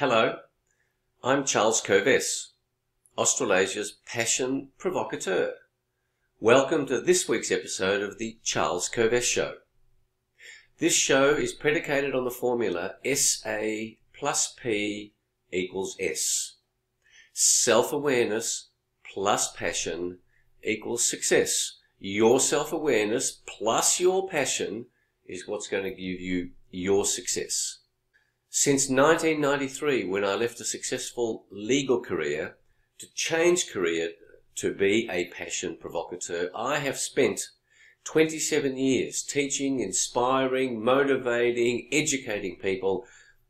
Hello, I'm Charles Kovess, Australasia's passion provocateur. Welcome to this week's episode of the Charles Kovess Show. This show is predicated on the formula SA plus P equals S. Self-awareness plus passion equals success. Your self-awareness plus your passion is what's going to give you your success. Since 1993, when I left a successful legal career to change career to be a passion provocateur, I have spent 27 years teaching, inspiring, motivating, educating people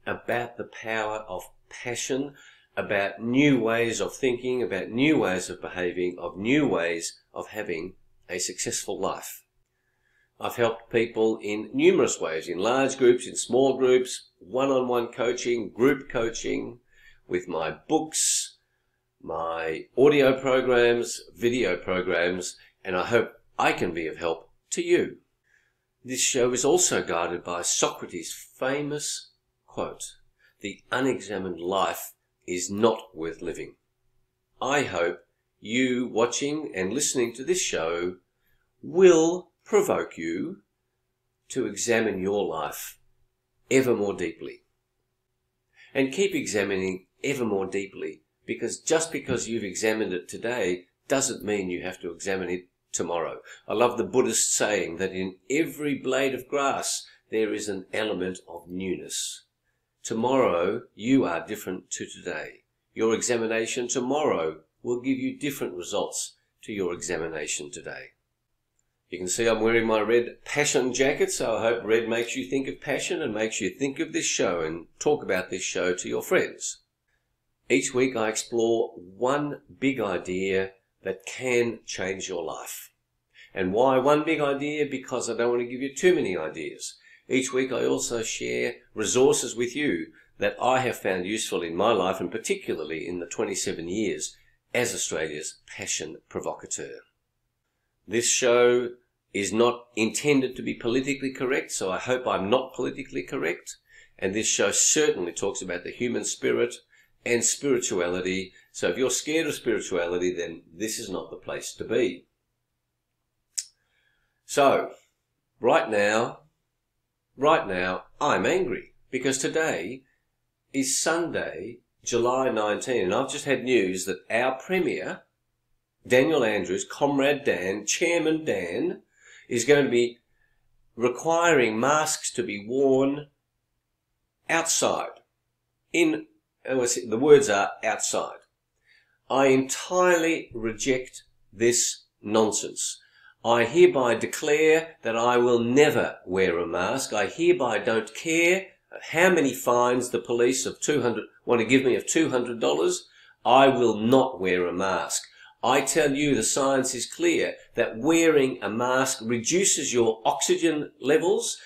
about the power of passion, about new ways of thinking, about new ways of behaving, of new ways of having a successful life. I've helped people in numerous ways, in large groups, in small groups, one-on-one coaching, group coaching, with my books, my audio programs, video programs, and I hope I can be of help to you. This show is also guided by Socrates' famous quote, "The unexamined life is not worth living." I hope you watching and listening to this show will provoke you to examine your life ever more deeply. And keep examining ever more deeply, because just because you've examined it today doesn't mean you have to examine it tomorrow. I love the Buddhist saying that in every blade of grass there is an element of newness. Tomorrow you are different to today. Your examination tomorrow will give you different results to your examination today. You can see I'm wearing my red passion jacket, so I hope red makes you think of passion and makes you think of this show and talk about this show to your friends. Each week I explore one big idea that can change your life. And why one big idea? Because I don't want to give you too many ideas. Each week I also share resources with you that I have found useful in my life, and particularly in the 27 years as Australia's passion provocateur. This show is not intended to be politically correct, so I hope I'm not politically correct. And this show certainly talks about the human spirit and spirituality. So if you're scared of spirituality, then this is not the place to be. So, right now, I'm angry because today is Sunday, July 19, and I've just had news that our Premier, Daniel Andrews, Comrade Dan, Chairman Dan, is going to be requiring masks to be worn outside. The words are outside. I entirely reject this nonsense. I hereby declare that I will never wear a mask. I hereby don't care how many fines the police want to give me of $200. I will not wear a mask. I tell you, the science is clear that wearing a mask reduces your oxygen levels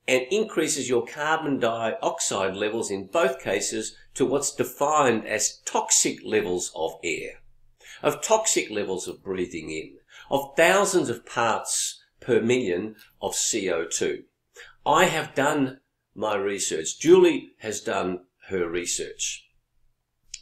and increases your carbon dioxide levels in both cases to what's defined as toxic levels of air, of toxic levels of breathing in, of thousands of parts per million of CO2. I have done my research. Julie has done her research.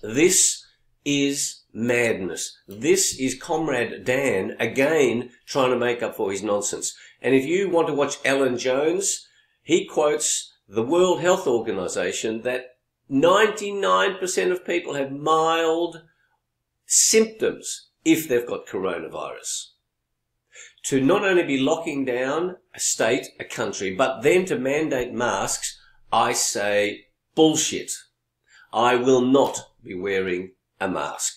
This is madness. This is Comrade Dan again trying to make up for his nonsense. And if you want to watch Alan Jones, he quotes the World Health Organization that 99% of people have mild symptoms if they've got coronavirus. To not only be locking down a state, a country, but then to mandate masks, I say bullshit. I will not be wearing a mask.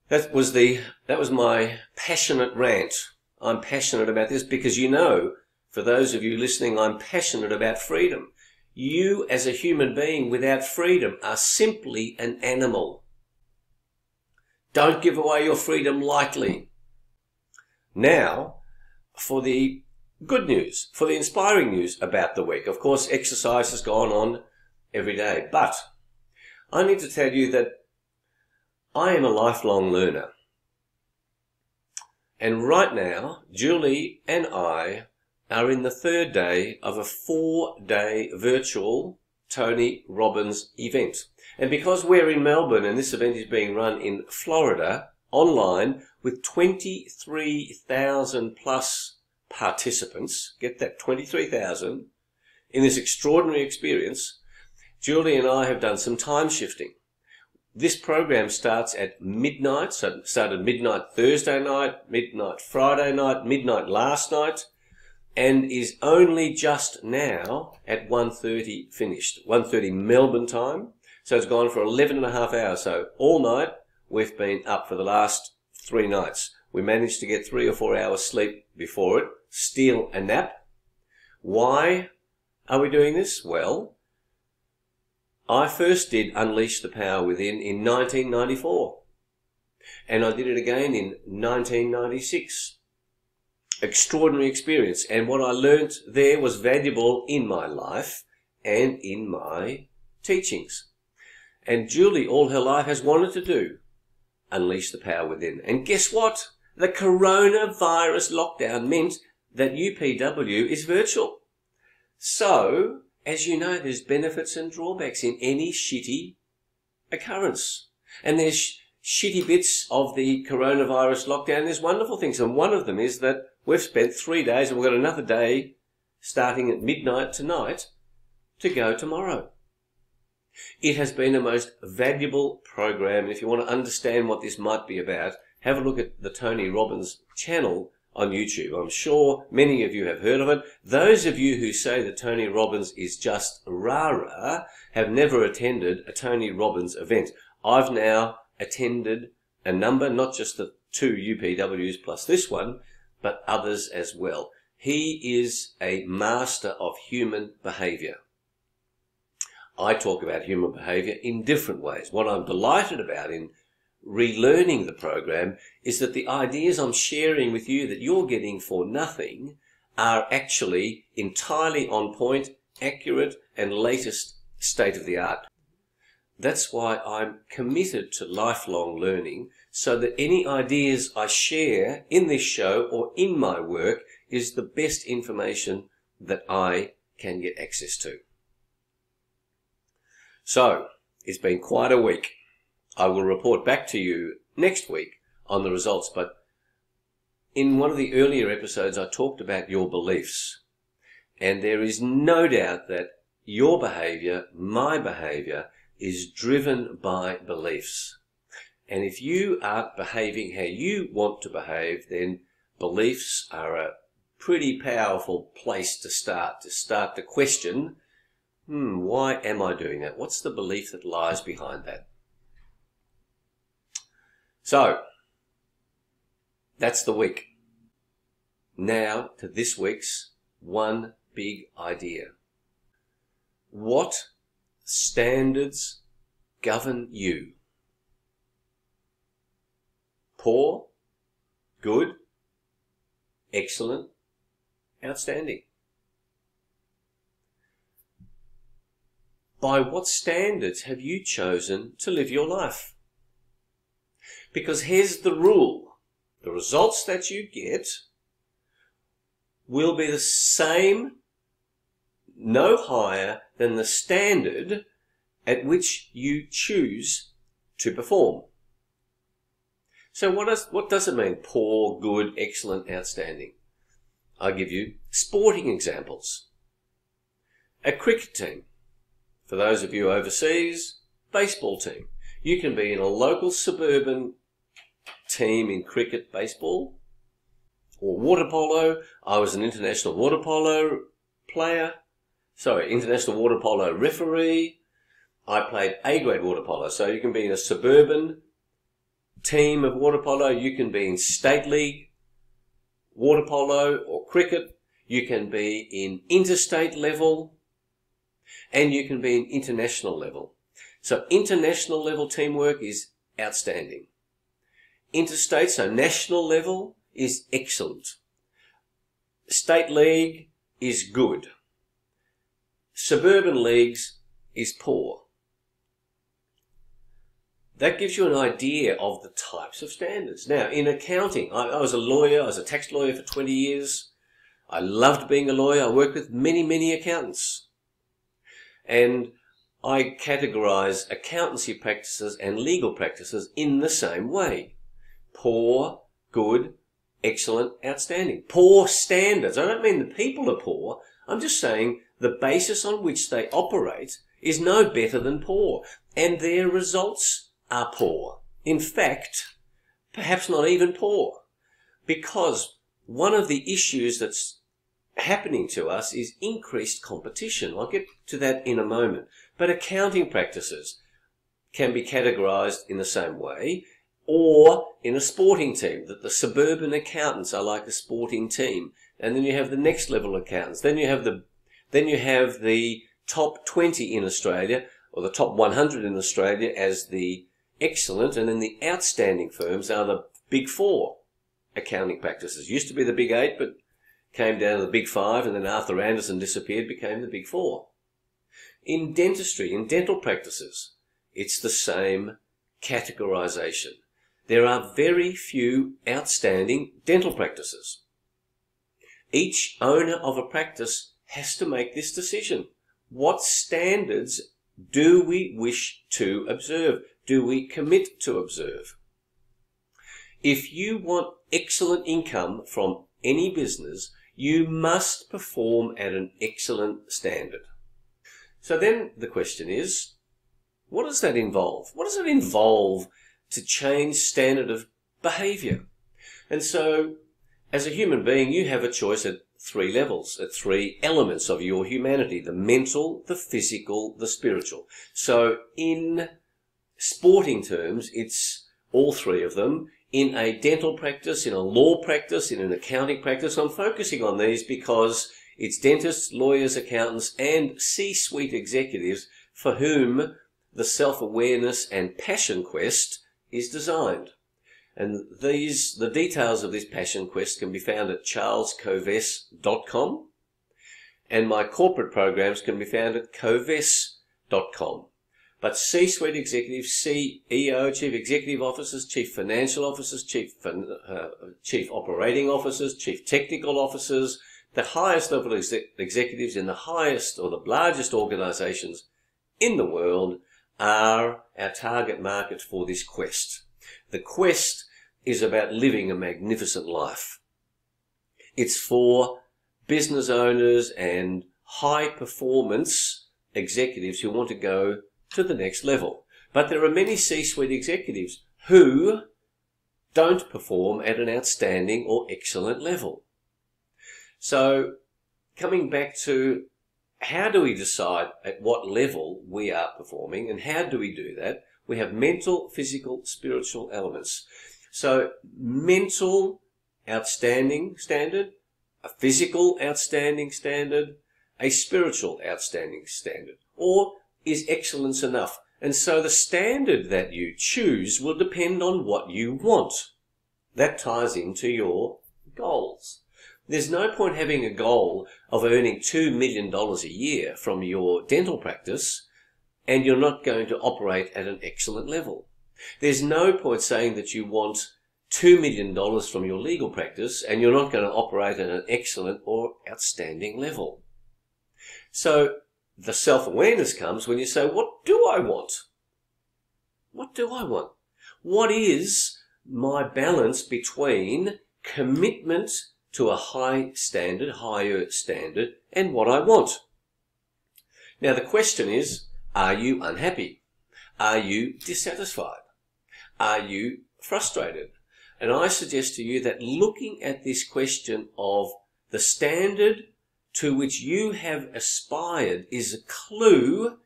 That was my passionate rant. I'm passionate about this because, you know, for those of you listening, I'm passionate about freedom. You as a human being without freedom are simply an animal. Don't give away your freedom lightly. Now, for the good news, for the inspiring news about the week. Of course, exercise has gone on every day, but I need to tell you that I am a lifelong learner. And right now, Julie and I are in the third day of a 4-day virtual Tony Robbins event. And because we're in Melbourne and this event is being run in Florida, online, with 23,000 plus participants, get that, 23,000, in this extraordinary experience, Julie and I have done some time shifting. This program starts at midnight, so it started midnight Thursday night, midnight Friday night, midnight last night, and is only just now at 1:30 finished. 1:30 Melbourne time. So it's gone for 11 and a half hours. So all night we've been up for the last 3 nights. We managed to get 3 or 4 hours sleep before it, steal a nap. Why are we doing this? Well, I first did Unleash the Power Within in 1994. And I did it again in 1996. Extraordinary experience. And what I learnt there was valuable in my life and in my teachings. And Julie, all her life, has wanted to do Unleash the Power Within. And guess what? The coronavirus lockdown meant that UPW is virtual. So, as you know, there's benefits and drawbacks in any shitty occurrence. And there's shitty bits of the coronavirus lockdown. There's wonderful things. And one of them is that we've spent 3 days and we've got another day starting at midnight tonight to go tomorrow. It has been a most valuable program. And if you want to understand what this might be about, have a look at the Tony Robbins channel on YouTube. I'm sure many of you have heard of it. Those of you who say that Tony Robbins is just rah-rah have never attended a Tony Robbins event. I've now attended a number, not just the 2 UPWs plus this one, but others as well. He is a master of human behaviour. I talk about human behaviour in different ways. What I'm delighted about in relearning the program is that the ideas I'm sharing with you that you're getting for nothing are actually entirely on point, accurate, and latest state of the art. That's why I'm committed to lifelong learning, so that any ideas I share in this show or in my work is the best information that I can get access to. So, it's been quite a week. I will report back to you next week on the results, but in one of the earlier episodes I talked about your beliefs, and there is no doubt that your behaviour, my behaviour, is driven by beliefs. And if you aren't behaving how you want to behave, then beliefs are a pretty powerful place to start to question, why am I doing that? What's the belief that lies behind that? So, that's the week. Now to this week's one big idea. What standards govern you? Poor, good, excellent, outstanding. By what standards have you chosen to live your life? Because here's the rule. The results that you get will be the same, no higher than the standard at which you choose to perform. So what does it mean? Poor, good, excellent, outstanding. I'll give you sporting examples. A cricket team. For those of you overseas, baseball team. You can be in a local suburban team in cricket, baseball, or water polo. I was an international water polo international water polo referee. I played A-grade water polo. So you can be in a suburban team of water polo. You can be in state league water polo or cricket. You can be in interstate level, and you can be in international level. So international level teamwork is outstanding. Interstate, so national level, is excellent. State league is good. Suburban leagues is poor. That gives you an idea of the types of standards. Now, in accounting, I was a lawyer. I was a tax lawyer for 20 years. I loved being a lawyer. I worked with many, many accountants. And I categorize accountancy practices and legal practices in the same way. Poor, good, excellent, outstanding. Poor standards. I don't mean the people are poor. I'm just saying the basis on which they operate is no better than poor, and their results are poor. In fact, perhaps not even poor, because one of the issues that's happening to us is increased competition. I'll get to that in a moment. But accounting practices can be categorized in the same way, or in a sporting team, that the suburban accountants are like a sporting team. And then you have the next level accountants. Then you have the top 20 in Australia, or the top 100 in Australia as the excellent, and then the outstanding firms are the big four accounting practices. Used to be the big eight, but came down to the big five, and then Arthur Andersen disappeared, became the big four. In dentistry, in dental practices, it's the same categorization. There are very few outstanding dental practices. Each owner of a practice has to make this decision. What standards do we wish to observe? Do we commit to observe? If you want excellent income from any business, you must perform at an excellent standard. So then the question is, what does that involve? What does it involve to change standard of behavior? And so, as a human being, you have a choice at three levels, at three elements of your humanity: the mental, the physical, the spiritual. So in sporting terms, it's all three of them. In a dental practice, in a law practice, in an accounting practice, I'm focusing on these because it's dentists, lawyers, accountants, and C-suite executives for whom the self-awareness and passion quest is designed. And the details of this passion quest can be found at charlescoves.com, and my corporate programs can be found at coves.com. But C-suite executives, CEO, chief executive officers, chief financial officers, chief operating officers, chief technical officers, the highest level executives in the highest or the largest organizations in the world are our target market for this quest. The quest is about living a magnificent life. It's for business owners and high performance executives who want to go to the next level. But there are many C-suite executives who don't perform at an outstanding or excellent level. So coming back to how do we decide at what level we are performing, and how do we do that? We have mental, physical, spiritual elements. So mental outstanding standard, a physical outstanding standard, a spiritual outstanding standard, or is excellence enough? And so the standard that you choose will depend on what you want. That ties into your goals. There's no point having a goal of earning $2 million a year from your dental practice and you're not going to operate at an excellent level. There's no point saying that you want $2 million from your legal practice and you're not going to operate at an excellent or outstanding level. So the self-awareness comes when you say, what do I want? What do I want? What is my balance between commitment to a higher standard, and what I want? Now the question is, are you unhappy? Are you dissatisfied? Are you frustrated? And I suggest to you that looking at this question of the standard to which you have aspired is a clue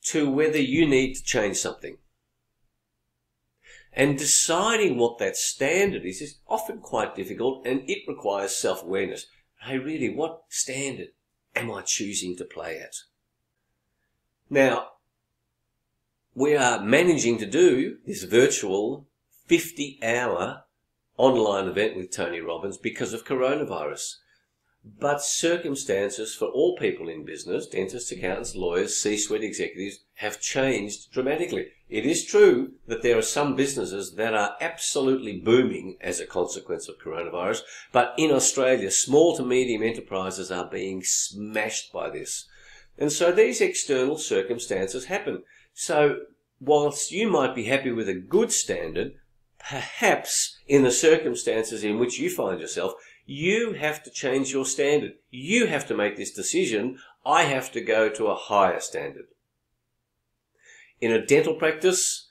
to whether you need to change something. And deciding what that standard is often quite difficult, and it requires self-awareness. Hey, really, what standard am I choosing to play at? Now, we are managing to do this virtual 50-hour online event with Tony Robbins because of coronavirus. But circumstances for all people in business, dentists, accountants, lawyers, C-suite executives, have changed dramatically. It is true that there are some businesses that are absolutely booming as a consequence of coronavirus, but in Australia, small to medium enterprises are being smashed by this. And so these external circumstances happen. So whilst you might be happy with a good standard, perhaps in the circumstances in which you find yourself, you have to change your standard. You have to make this decision. I have to go to a higher standard. In a dental practice,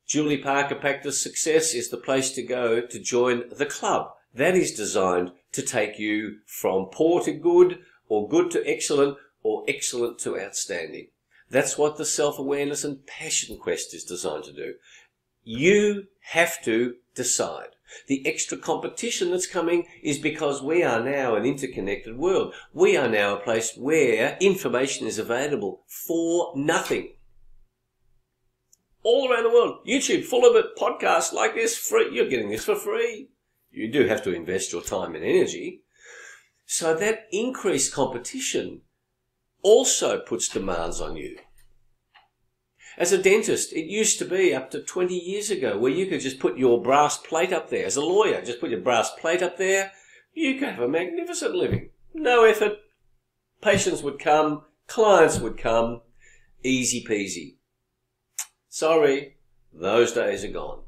Julie Parker Practice Success is the place to go to join the club. That is designed to take you from poor to good, or good to excellent, or excellent to outstanding. That's what the self-awareness and passion quest is designed to do. You have to decide. The extra competition that's coming is because we are now an interconnected world. We are now a place where information is available for nothing. All around the world. YouTube full of it. Podcasts like this, free. You're getting this for free. You do have to invest your time and energy. So that increased competition also puts demands on you. As a dentist, it used to be up to 20 years ago where you could just put your brass plate up there. As a lawyer, just put your brass plate up there. You could have a magnificent living. No effort. Patients would come. Clients would come. Easy peasy. Sorry, those days are gone.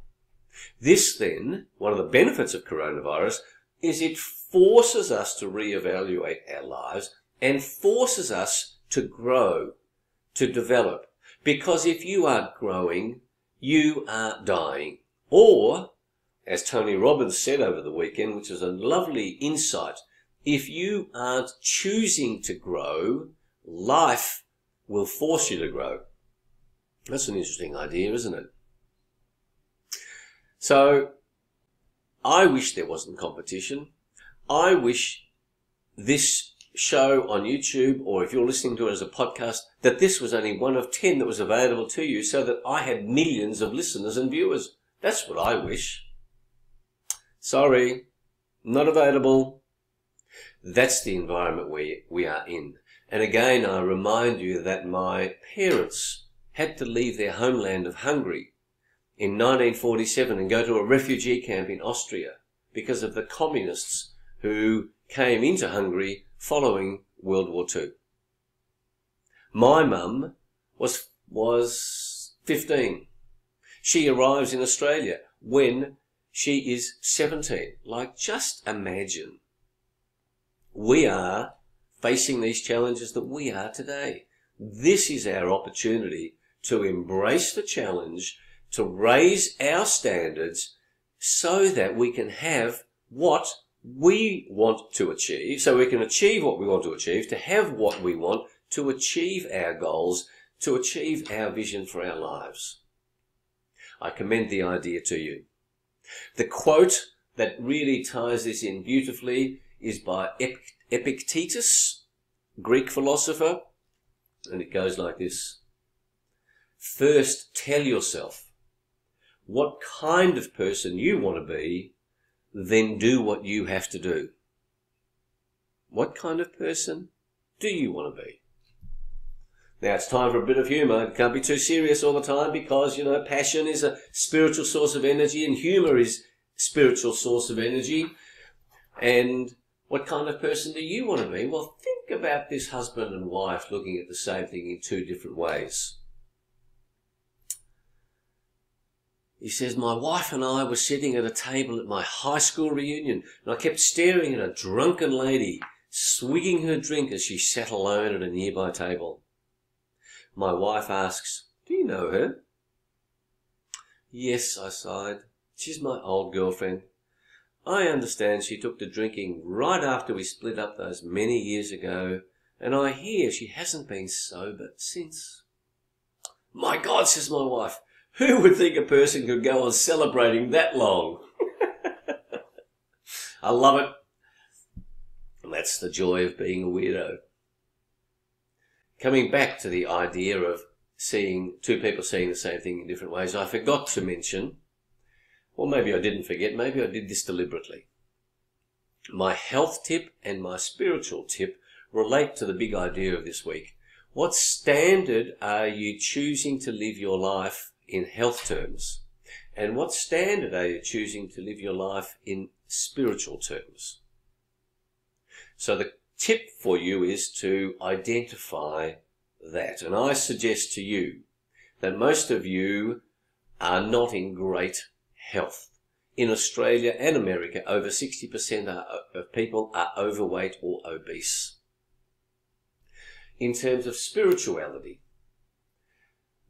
This then, one of the benefits of coronavirus, is it forces us to reevaluate our lives and forces us to grow, to develop. Because if you aren't growing, you are dying. Or, as Tony Robbins said over the weekend, which was a lovely insight, if you aren't choosing to grow, life will force you to grow. That's an interesting idea, isn't it? So, I wish there wasn't competition. I wish this show on YouTube, or if you're listening to it as a podcast, that this was only one of 10 that was available to you so that I had millions of listeners and viewers. That's what I wish. Sorry, not available. That's the environment we are in. And again, I remind you that my parents had to leave their homeland of Hungary in 1947 and go to a refugee camp in Austria because of the communists who came into Hungary following World War II. My mum was 15. She arrives in Australia when she is 17. Like, just imagine. We are facing these challenges that we are today. This is our opportunity to embrace the challenge, to raise our standards so that we can have what we want to achieve, so we can achieve what we want to achieve, to have what we want, to achieve our goals, to achieve our vision for our lives. I commend the idea to you. The quote that really ties this in beautifully is by Epictetus, Greek philosopher, and it goes like this. First, tell yourself what kind of person you want to be, then do what you have to do. What kind of person do you want to be? Now it's time for a bit of humour. It can't be too serious all the time because, passion is a spiritual source of energy and humour is a spiritual source of energy. And what kind of person do you want to be? Well, think about this husband and wife looking at the same thing in two different ways. He says, my wife and I were sitting at a table at my high school reunion, and I kept staring at a drunken lady swigging her drink as she sat alone at a nearby table. My wife asks, do you know her? Yes, I sighed. She's my old girlfriend. I understand she took to drinking right after we split up those many years ago, and I hear she hasn't been sober since. My God, says my wife, who would think a person could go on celebrating that long? I love it. And that's the joy of being a weirdo. Coming back to the idea of seeing two people seeing the same thing in different ways, I forgot to mention, or maybe I didn't forget, maybe I did this deliberately. My health tip and my spiritual tip relate to the big idea of this week. What standard are you choosing to live your life in health terms? And what standard are you choosing to live your life in spiritual terms? So the tip for you is to identify that. And I suggest to you that most of you are not in great health. In Australia and America, over 60% of people are overweight or obese. In terms of spirituality,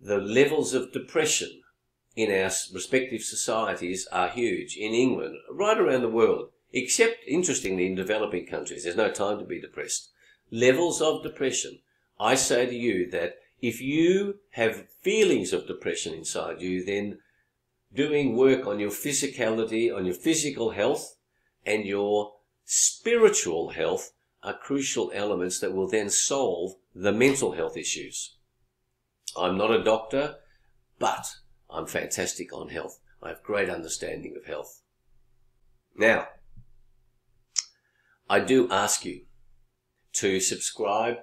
the levels of depression in our respective societies are huge. In England, right around the world, except, interestingly, in developing countries, there's no time to be depressed. Levels of depression. I say to you that if you have feelings of depression inside you, then doing work on your physicality, on your physical health, and your spiritual health are crucial elements that will then solve the mental health issues. I'm not a doctor, but I'm fantastic on health. I have great understanding of health. Now, I do ask you to subscribe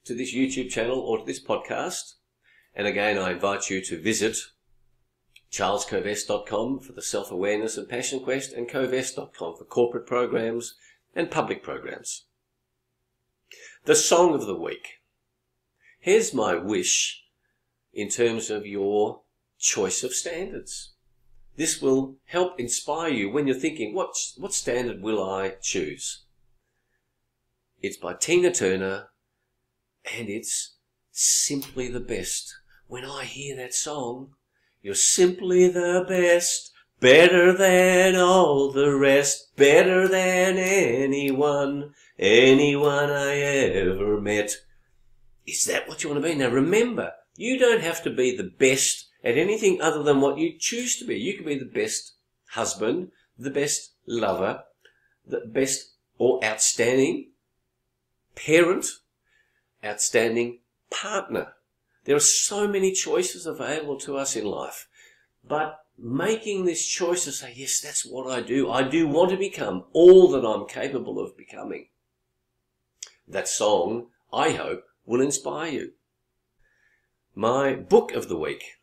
to this YouTube channel or to this podcast. And again, I invite you to visit charlescovest.com for the Self-Awareness and Passion Quest, and covest.com for corporate programs and public programs. The song of the week. Here's my wish in terms of your choice of standards. This will help inspire you when you're thinking, what standard will I choose? It's by Tina Turner, and it's simply the best. When I hear that song, you're simply the best, better than all the rest, better than anyone I ever met. Is that what you want to be? Now remember, you don't have to be the best at anything other than what you choose to be. You can be the best husband, the best lover, the best or outstanding parent, outstanding partner. There are so many choices available to us in life, but making this choice to say, yes, that's what I do. I do want to become all that I'm capable of becoming. That song, I hope, will inspire you. My book of the week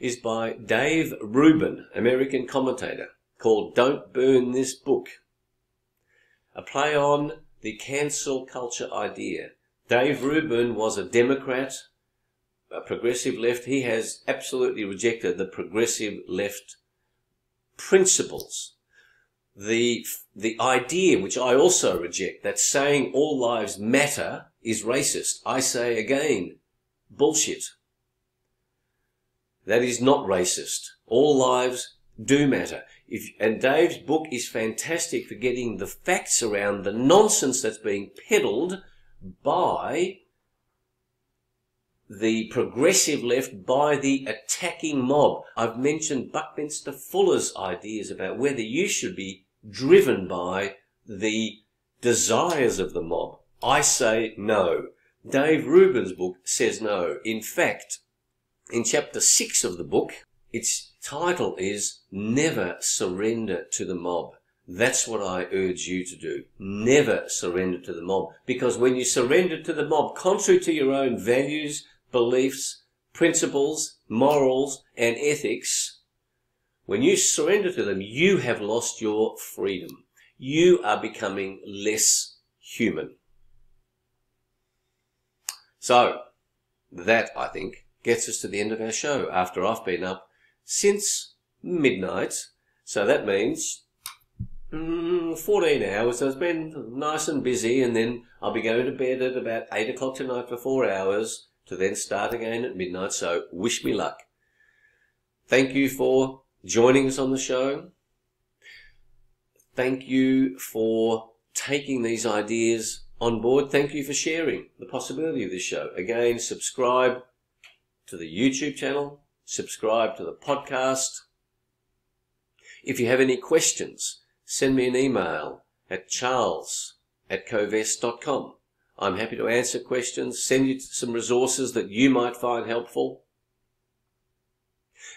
is by Dave Rubin, American commentator, called Don't Burn This Book. A play on the cancel culture idea. Dave Rubin was a Democrat, a progressive left. He has absolutely rejected the progressive left principles. The idea, which I also reject, that saying all lives matter is racist. I say again, bullshit. That is not racist. All lives do matter. And Dave's book is fantastic for getting the facts around the nonsense that's being peddled by the progressive left, by the attacking mob. I've mentioned Buckminster Fuller's ideas about whether you should be driven by the desires of the mob. I say no. Dave Rubin's book says no. In fact, in chapter 6 of the book, its title is Never Surrender to the Mob. That's what I urge you to do. Never surrender to the mob. Because when you surrender to the mob, contrary to your own values, beliefs, principles, morals, and ethics, when you surrender to them, you have lost your freedom. You are becoming less human. So, that, I think, gets us to the end of our show after I've been up since midnight. So that means 14 hours. So it's been nice and busy, and then I'll be going to bed at about 8 o'clock tonight for 4 hours to then start again at midnight. So wish me luck. Thank you for joining us on the show. Thank you for taking these ideas on board. Thank you for sharing the possibility of this show. Again, subscribe to the YouTube channel. Subscribe to the podcast. If you have any questions, send me an email at charles@covest.com. I'm happy to answer questions, send you some resources that you might find helpful.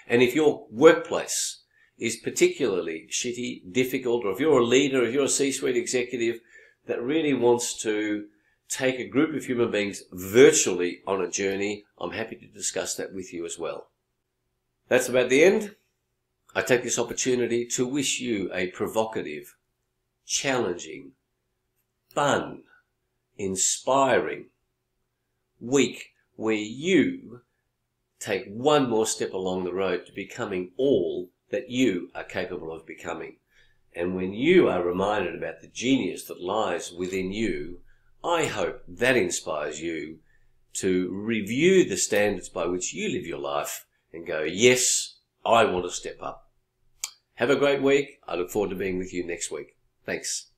And if your workplace is particularly shitty, difficult, or if you're a leader, if you're a C-suite executive that really wants to take a group of human beings virtually on a journey, I'm happy to discuss that with you as well. That's about the end. I take this opportunity to wish you a provocative, challenging, fun, inspiring week where you take one more step along the road to becoming all that you are capable of becoming. And when you are reminded about the genius that lies within you, I hope that inspires you to review the standards by which you live your life and go, yes, I want to step up. Have a great week. I look forward to being with you next week. Thanks.